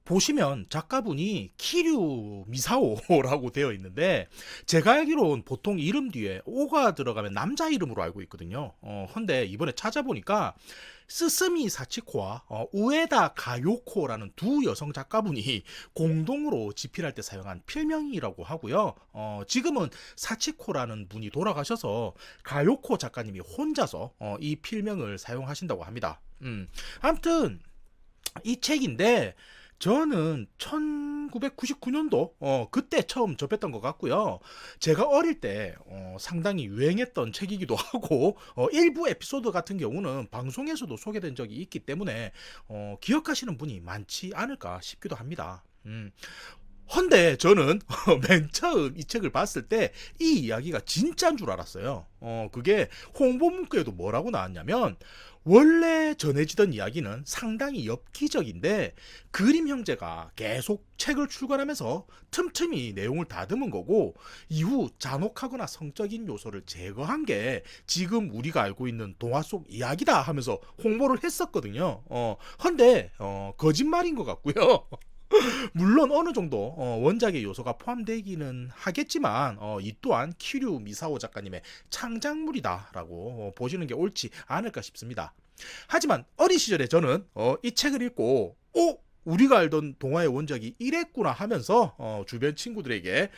보시면 작가분이 키류 미사오라고 되어 있는데 제가 알기로는 보통 이름 뒤에 오가 들어가면 남자 이름으로 알고 있거든요. 근데 이번에 찾아보니까 스스미 사치코와 우에다 가요코라는 두 여성 작가분이 공동으로 집필할 때 사용한 필명이라고 하고요. 지금은 사치코라는 분이 돌아가셔서 가요코 작가님이 혼자서 이 필명을 사용하신다고 합니다. 아무튼 이 책인데 저는 1999년도 그때 처음 접했던 것 같고요. 제가 어릴 때 상당히 유행했던 책이기도 하고 일부 에피소드 같은 경우는 방송에서도 소개된 적이 있기 때문에 기억하시는 분이 많지 않을까 싶기도 합니다. 헌데 저는 맨 처음 이 책을 봤을 때 이 이야기가 진짜인 줄 알았어요. 그게 홍보 문구에도 뭐라고 나왔냐면 원래 전해지던 이야기는 상당히 엽기적인데 그림 형제가 계속 책을 출간하면서 틈틈이 내용을 다듬은 거고 이후 잔혹하거나 성적인 요소를 제거한 게 지금 우리가 알고 있는 동화 속 이야기다 하면서 홍보를 했었거든요. 헌데 거짓말인 것 같고요. 물론 어느 정도 원작의 요소가 포함되기는 하겠지만 이 또한 키류 미사오 작가님의 창작물이다라고 보시는 게 옳지 않을까 싶습니다. 하지만 어린 시절에 저는 이 책을 읽고 우리가 알던 동화의 원작이 이랬구나 하면서 주변 친구들에게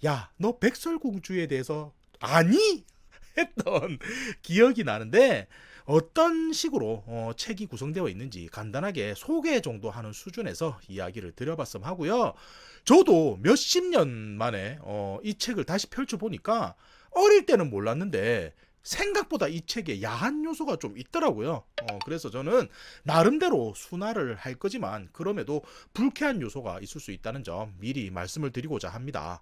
야, 너 백설공주에 대해서 아니? 했던 기억이 나는데 어떤 식으로 책이 구성되어 있는지 간단하게 소개 정도 하는 수준에서 이야기를 드려봤음 하고요. 저도 몇십 년 만에 이 책을 다시 펼쳐보니까 어릴 때는 몰랐는데 생각보다 이 책에 야한 요소가 좀 있더라고요. 그래서 저는 나름대로 순화를 할 거지만 그럼에도 불쾌한 요소가 있을 수 있다는 점 미리 말씀을 드리고자 합니다.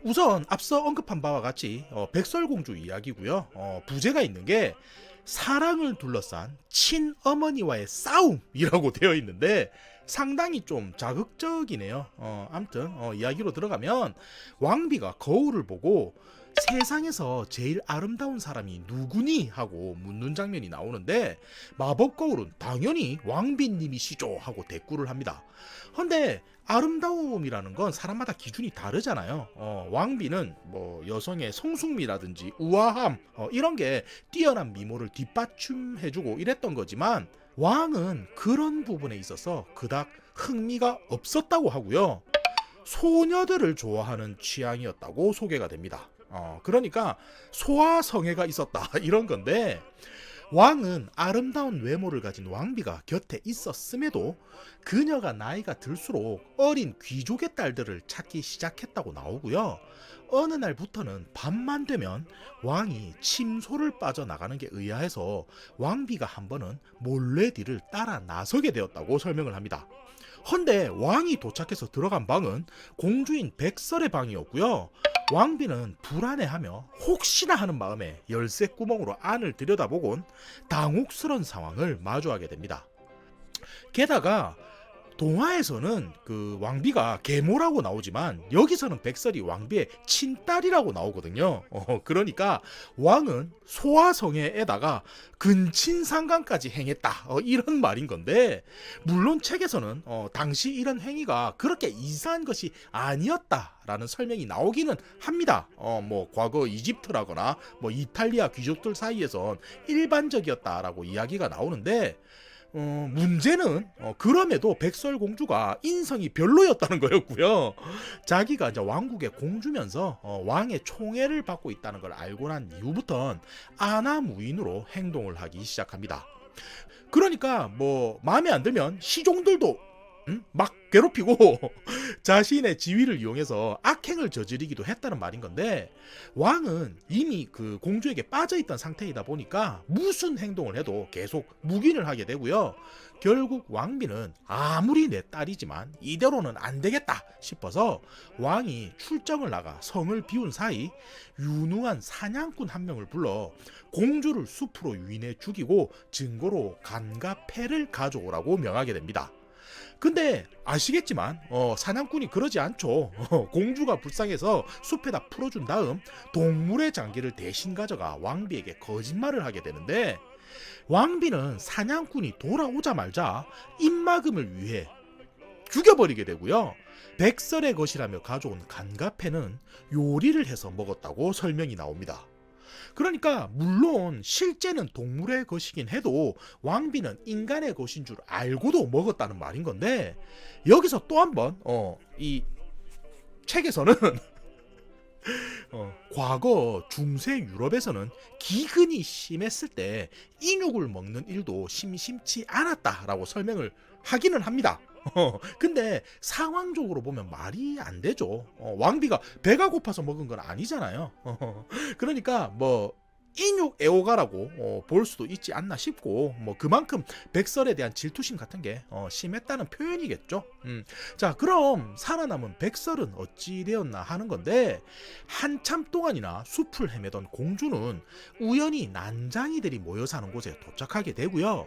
우선 앞서 언급한 바와 같이 백설공주 이야기고요. 부제가 있는 게 사랑을 둘러싼 친어머니와의 싸움이라고 되어 있는데 상당히 좀 자극적이네요. 아무튼 이야기로 들어가면 왕비가 거울을 보고 세상에서 제일 아름다운 사람이 누구니? 하고 묻는 장면이 나오는데 마법 거울은 당연히 왕비님이시죠 하고 대꾸를 합니다. 근데 아름다움이라는 건 사람마다 기준이 다르잖아요. 왕비는 뭐 여성의 성숙미라든지 우아함 이런 게 뛰어난 미모를 뒷받침해주고 이랬던 거지만 왕은 그런 부분에 있어서 그닥 흥미가 없었다고 하고요. 소녀들을 좋아하는 취향이었다고 소개가 됩니다. 그러니까 소아성애가 있었다 이런 건데 왕은 아름다운 외모를 가진 왕비가 곁에 있었음에도 그녀가 나이가 들수록 어린 귀족의 딸들을 찾기 시작했다고 나오고요. 어느 날부터는 밤만 되면 왕이 침소를 빠져나가는 게 의아해서 왕비가 한 번은 몰래 뒤를 따라 나서게 되었다고 설명을 합니다. 헌데 왕이 도착해서 들어간 방은 공주인 백설의 방이었고요. 왕비는 불안해하며 혹시나 하는 마음에 열쇠 구멍으로 안을 들여다보곤 당혹스러운 상황을 마주하게 됩니다. 게다가 동화에서는 그 왕비가 계모라고 나오지만 여기서는 백설이 왕비의 친딸이라고 나오거든요. 그러니까 왕은 소아성애에다가 근친상간까지 행했다 이런 말인 건데 물론 책에서는 당시 이런 행위가 그렇게 이상한 것이 아니었다라는 설명이 나오기는 합니다. 뭐 과거 이집트라거나 뭐 이탈리아 귀족들 사이에선 일반적이었다라고 이야기가 나오는데 문제는 그럼에도 백설공주가 인성이 별로였다는 거였고요. 자기가 이제 왕국의 공주면서 왕의 총애를 받고 있다는 걸 알고 난 이후부터는 아나무인으로 행동을 하기 시작합니다. 그러니까 뭐 마음에 안 들면 시종들도 막 괴롭히고 자신의 지위를 이용해서 악행을 저지르기도 했다는 말인 건데 왕은 이미 그 공주에게 빠져있던 상태이다 보니까 무슨 행동을 해도 계속 묵인을 하게 되고요. 결국 왕비는 아무리 내 딸이지만 이대로는 안 되겠다 싶어서 왕이 출정을 나가 성을 비운 사이 유능한 사냥꾼 한 명을 불러 공주를 숲으로 유인해 죽이고 증거로 간과 패를 가져오라고 명하게 됩니다. 근데 아시겠지만 사냥꾼이 그러지 않죠. 공주가 불쌍해서 숲에다 풀어준 다음 동물의 장기를 대신 가져가 왕비에게 거짓말을 하게 되는데 왕비는 사냥꾼이 돌아오자마자 입막음을 위해 죽여버리게 되고요. 백설의 것이라며 가져온 간가패는 요리를 해서 먹었다고 설명이 나옵니다. 그러니까 물론 실제는 동물의 것이긴 해도 왕비는 인간의 것인 줄 알고도 먹었다는 말인 건데, 여기서 또 한번 이 책에서는 과거 중세 유럽에서는 기근이 심했을 때 인육을 먹는 일도 심심치 않았다라고 설명을 하기는 합니다. 근데 상황적으로 보면 말이 안 되죠. 왕비가 배가 고파서 먹은 건 아니잖아요. 그러니까 뭐 인육 애호가라고 볼 수도 있지 않나 싶고, 뭐 그만큼 백설에 대한 질투심 같은 게 심했다는 표현이겠죠. 자, 그럼 살아남은 백설은 어찌 되었나 하는 건데, 한참 동안이나 숲을 헤매던 공주는 우연히 난장이들이 모여 사는 곳에 도착하게 되고요.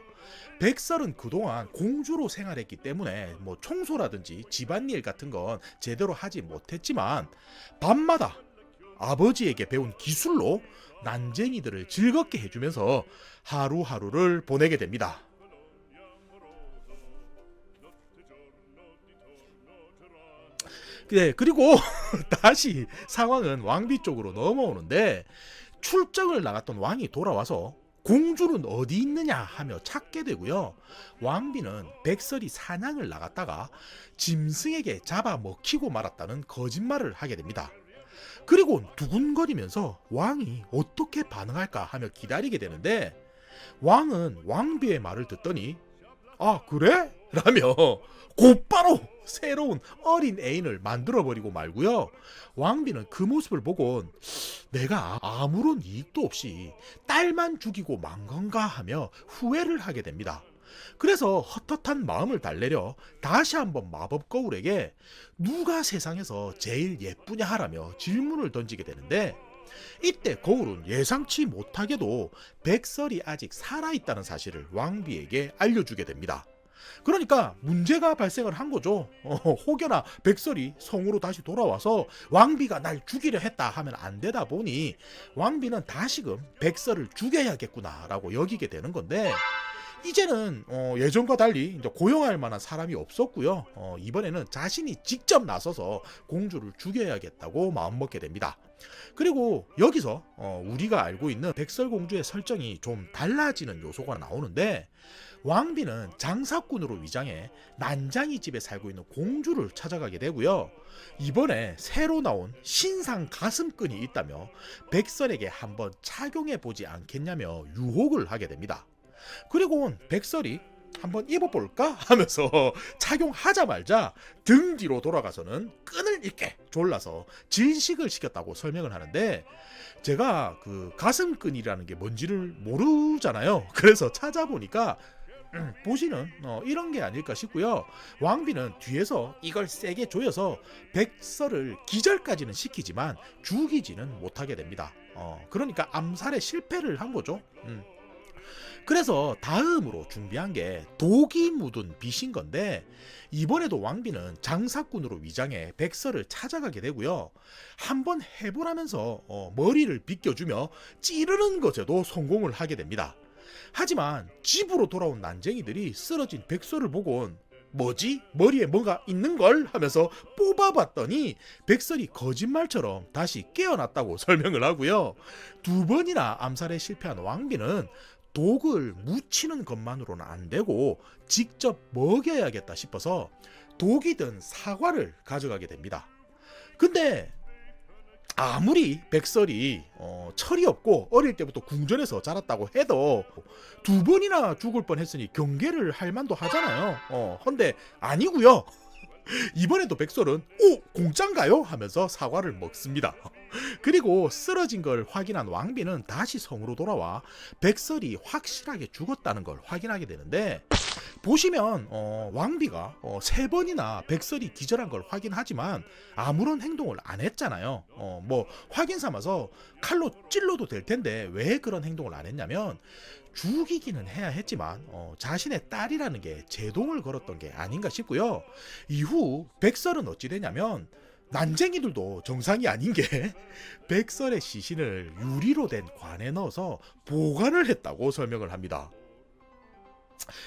백설은 그동안 공주로 생활했기 때문에 뭐 청소라든지 집안일 같은 건 제대로 하지 못했지만, 밤마다 아버지에게 배운 기술로 난쟁이들을 즐겁게 해주면서 하루하루를 보내게 됩니다. 네, 그리고 다시 상황은 왕비 쪽으로 넘어오는데, 출정을 나갔던 왕이 돌아와서 공주는 어디 있느냐 하며 찾게 되고요. 왕비는 백설이 사냥을 나갔다가 짐승에게 잡아먹히고 말았다는 거짓말을 하게 됩니다. 그리고 두근거리면서 왕이 어떻게 반응할까 하며 기다리게 되는데, 왕은 왕비의 말을 듣더니 아 그래? 라며 곧바로 새로운 어린 애인을 만들어버리고 말고요. 왕비는 그 모습을 보곤 내가 아무런 이익도 없이 딸만 죽이고 만 건가 하며 후회를 하게 됩니다. 그래서 헛헛한 마음을 달래려 다시 한번 마법 거울에게 누가 세상에서 제일 예쁘냐 하라며 질문을 던지게 되는데, 이때 거울은 예상치 못하게도 백설이 아직 살아있다는 사실을 왕비에게 알려주게 됩니다. 그러니까 문제가 발생을 한 거죠. 혹여나 백설이 성으로 다시 돌아와서 왕비가 날 죽이려 했다 하면 안 되다 보니 왕비는 다시금 백설을 죽여야겠구나라고 여기게 되는 건데, 이제는 예전과 달리 이제 고용할 만한 사람이 없었고요. 이번에는 자신이 직접 나서서 공주를 죽여야겠다고 마음먹게 됩니다. 그리고 여기서 우리가 알고 있는 백설공주의 설정이 좀 달라지는 요소가 나오는데, 왕비는 장사꾼으로 위장해 난장이 집에 살고 있는 공주를 찾아가게 되고요. 이번에 새로 나온 신상 가슴끈이 있다며 백설에게 한번 착용해 보지 않겠냐며 유혹을 하게 됩니다. 그리고 백설이 한번 입어볼까 하면서 착용하자마자 등 뒤로 돌아가서는 끈을 잃게 졸라서 질식을 시켰다고 설명을 하는데, 제가 그 가슴끈이라는 게 뭔지를 모르잖아요. 그래서 찾아보니까 보시는 이런 게 아닐까 싶고요. 왕비는 뒤에서 이걸 세게 조여서 백설을 기절까지는 시키지만 죽이지는 못하게 됩니다. 그러니까 암살에 실패를 한 거죠. 그래서 다음으로 준비한 게 독이 묻은 빗인 건데, 이번에도 왕비는 장사꾼으로 위장해 백설을 찾아가게 되고요. 한번 해보라면서 머리를 빗겨주며 찌르는 것에도 성공을 하게 됩니다. 하지만 집으로 돌아온 난쟁이들이 쓰러진 백설을 보곤 뭐지? 머리에 뭐가 있는걸? 하면서 뽑아봤더니 백설이 거짓말처럼 다시 깨어났다고 설명을 하고요. 두 번이나 암살에 실패한 왕비는 독을 묻히는 것만으로는 안 되고 직접 먹여야겠다 싶어서 독이 든 사과를 가져가게 됩니다. 근데 아무리 백설이 철이 없고 어릴 때부터 궁전에서 자랐다고 해도 두 번이나 죽을 뻔했으니 경계를 할 만도 하잖아요. 헌데 아니고요. 이번에도 백설은 공짜인가요? 하면서 사과를 먹습니다. 그리고 쓰러진 걸 확인한 왕비는 다시 성으로 돌아와 백설이 확실하게 죽었다는 걸 확인하게 되는데, 보시면 왕비가 세 번이나 백설이 기절한 걸 확인하지만 아무런 행동을 안 했잖아요. 뭐 확인 삼아서 칼로 찔러도 될 텐데 왜 그런 행동을 안 했냐면, 죽이기는 해야 했지만 자신의 딸이라는 게 제동을 걸었던 게 아닌가 싶고요. 이후 백설은 어찌 되냐면, 난쟁이들도 정상이 아닌 게 백설의 시신을 유리로 된 관에 넣어서 보관을 했다고 설명을 합니다.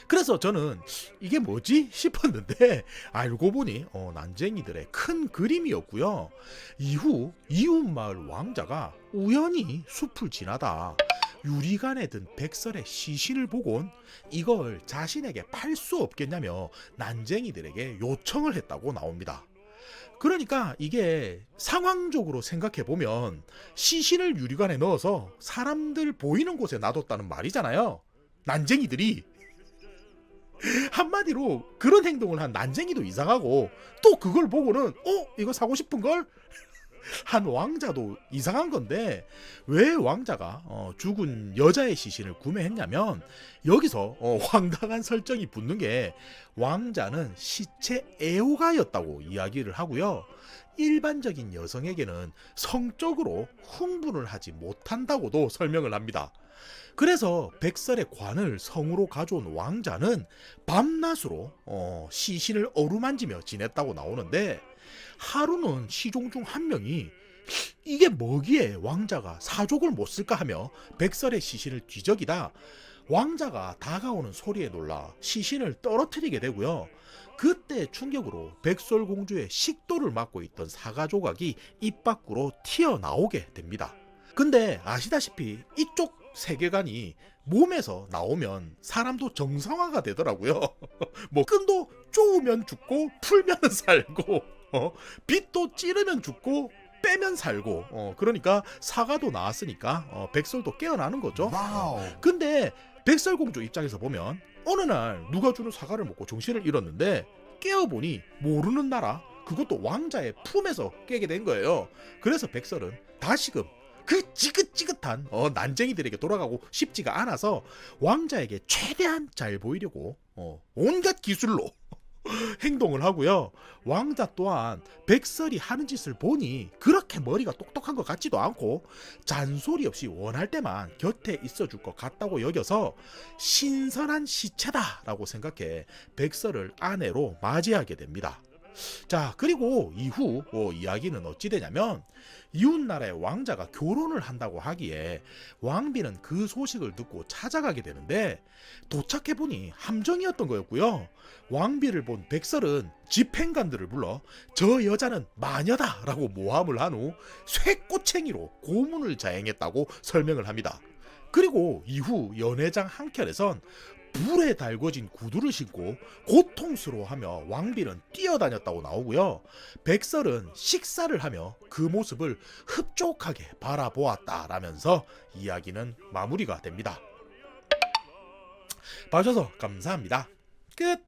그래서 저는 이게 뭐지 싶었는데 알고 보니 난쟁이들의 큰 그림이었고요. 이후 이웃마을 왕자가 우연히 숲을 지나다 유리관에 든 백설의 시신을 보곤 이걸 자신에게 팔 수 없겠냐며 난쟁이들에게 요청을 했다고 나옵니다. 그러니까 이게 상황적으로 생각해 보면 시신을 유리관에 넣어서 사람들 보이는 곳에 놔뒀다는 말이잖아요. 난쟁이들이 한마디로 그런 행동을 한 난쟁이도 이상하고 또 그걸 보고는 이거 사고 싶은 걸 한 왕자도 이상한 건데 왜 왕자가 죽은 여자의 시신을 구매했냐면 여기서 황당한 설정이 붙는 게 왕자는 시체 애호가였다고 이야기를 하고요. 일반적인 여성에게는 성적으로 흥분을 하지 못한다고도 설명을 합니다. 그래서 백설의 관을 성으로 가져온 왕자는 밤낮으로 시신을 어루만지며 지냈다고 나오는데 하루는 시종 중 한 명이 이게 뭐기에 왕자가 사족을 못 쓸까 하며 백설의 시신을 뒤적이다 왕자가 다가오는 소리에 놀라 시신을 떨어뜨리게 되고요. 그때 충격으로 백설공주의 식도를 막고 있던 사과 조각이 입 밖으로 튀어나오게 됩니다. 근데 아시다시피 이쪽 세계관이 몸에서 나오면 사람도 정상화가 되더라고요. 뭐 끈도 쪼으면 죽고 풀면 살고 빛도 찌르면 죽고 빼면 살고 그러니까 사과도 나왔으니까 백설도 깨어나는 거죠. 근데 백설공주 입장에서 보면 어느 날 누가 주는 사과를 먹고 정신을 잃었는데 깨어보니 모르는 나라 그것도 왕자의 품에서 깨게 된 거예요. 그래서 백설은 다시금 그 지긋지긋한 난쟁이들에게 돌아가고 싶지가 않아서 왕자에게 최대한 잘 보이려고 온갖 기술로 행동을 하고요. 왕자 또한 백설이 하는 짓을 보니 그렇게 머리가 똑똑한 것 같지도 않고 잔소리 없이 원할 때만 곁에 있어줄 것 같다고 여겨서 신선한 시체다라고 생각해 백설을 아내로 맞이하게 됩니다. 자, 그리고 이후 이야기는 어찌 되냐면 이웃나라의 왕자가 결혼을 한다고 하기에 왕비는 그 소식을 듣고 찾아가게 되는데 도착해보니 함정이었던 거였고요. 왕비를 본 백설은 집행관들을 불러 저 여자는 마녀다 라고 모함을 한 후 쇠꼬챙이로 고문을 자행했다고 설명을 합니다. 그리고 이후 연회장 한켠에선 불에 달궈진 구두를 신고 고통스러워하며 왕비는 뛰어다녔다고 나오고요. 백설은 식사를 하며 그 모습을 흡족하게 바라보았다라면서 이야기는 마무리가 됩니다. 봐주셔서 감사합니다. 끝.